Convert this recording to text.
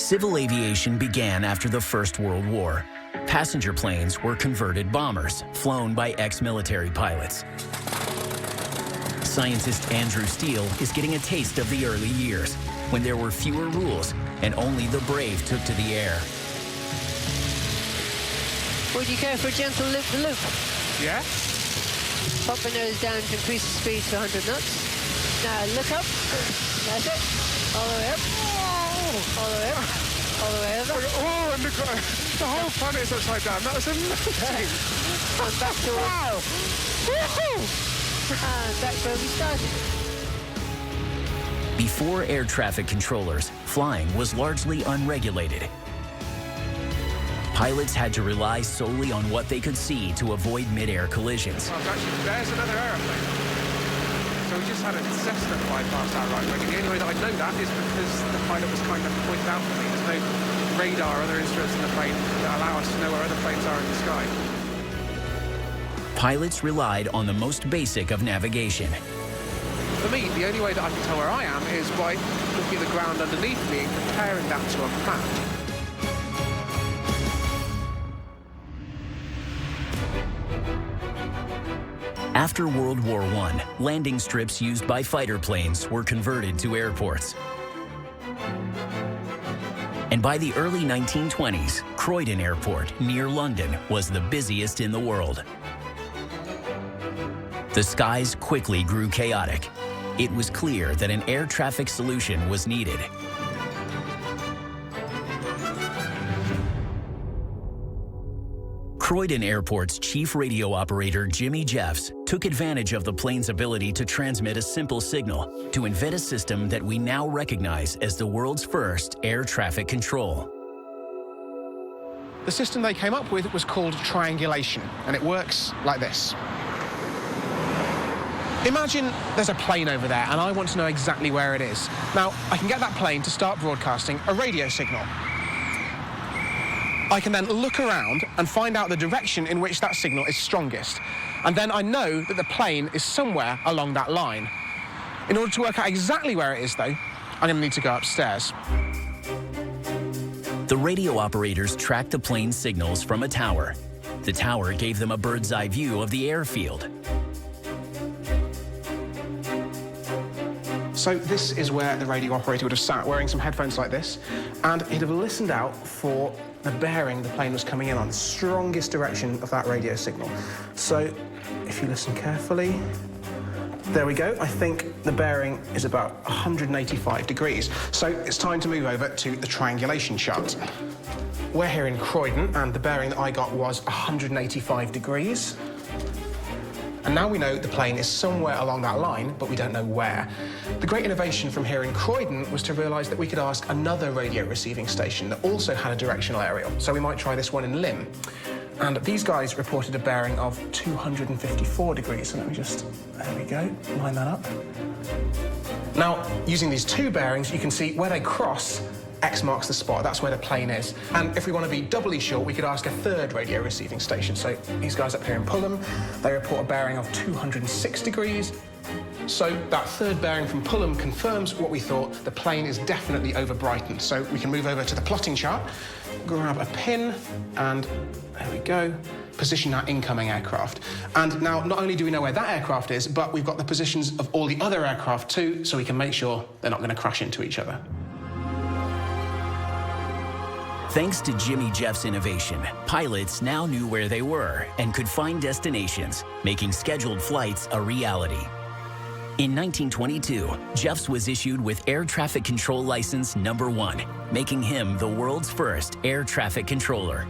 Civil aviation began after the First World War. Passenger planes were converted bombers, flown by ex-military pilots. Scientist Andrew Steele is getting a taste of the early years, when there were fewer rules and only the brave took to the air. Would you go for a gentle loop-to-loop? Yeah. Pop the nose down to increase the speed to 100 knots. Now look up. That's it. All the way up. All the way up. All the way over. Oh, and the whole planet is upside down. That was amazing. And back to wow. And back where we started. Before air traffic controllers, flying was largely unregulated. Pilots had to rely solely on what they could see to avoid mid-air collisions. Well, actually, there's another aeroplane. So we just had a Cessna fly past our right wing, and the only way that I know that is because the pilot was kind of pointed out for me. There's no radar or other instruments in the plane that allow us to know where other planes are in the sky. Pilots relied on the most basic of navigation. For me, the only way that I can tell where I am is by looking at the ground underneath me and comparing that to a map. After World War I, landing strips used by fighter planes were converted to airports. And by the early 1920s, Croydon Airport, near London, was the busiest in the world. The skies quickly grew chaotic. It was clear that an air traffic solution was needed. Croydon Airport's chief radio operator, Jimmy Jeffs, took advantage of the plane's ability to transmit a simple signal to invent a system that we now recognize as the world's first air traffic control. The system they came up with was called triangulation, and it works like this. Imagine there's a plane over there, and I want to know exactly where it is. Now, I can get that plane to start broadcasting a radio signal. I can then look around and find out the direction in which that signal is strongest. And then I know that the plane is somewhere along that line. In order to work out exactly where it is, though, I'm going to need to go upstairs. The radio operators tracked the plane's signals from a tower. The tower gave them a bird's-eye view of the airfield. So this is where the radio operator would have sat, wearing some headphones like this, and he'd have listened out for the bearing the plane was coming in on, the strongest direction of that radio signal. So if you listen carefully, there we go. I think the bearing is about 185 degrees. So it's time to move over to the triangulation chart. We're here in Croydon, and the bearing that I got was 185 degrees. And now we know the plane is somewhere along that line, but we don't know where. The great innovation from here in Croydon was to realise that we could ask another radio receiving station that also had a directional aerial. So we might try this one in Lymm. And these guys reported a bearing of 254 degrees. So let me just, there we go, line that up. Now, using these two bearings, you can see where they cross, X marks the spot. That's where the plane is. And if we want to be doubly sure, we could ask a third radio receiving station. So these guys up here in Fulham, they report a bearing of 206 degrees. So that third bearing from Fulham confirms what we thought. The plane is definitely over Brighton. So we can move over to the plotting chart, grab a pin, and there we go, position our incoming aircraft. And now, not only do we know where that aircraft is, but we've got the positions of all the other aircraft too, so we can make sure they're not going to crash into each other. Thanks to Jimmy Jeff's innovation, pilots now knew where they were and could find destinations, making scheduled flights a reality. In 1922, Jeffs was issued with Air Traffic Control License number 1, making him the world's first air traffic controller.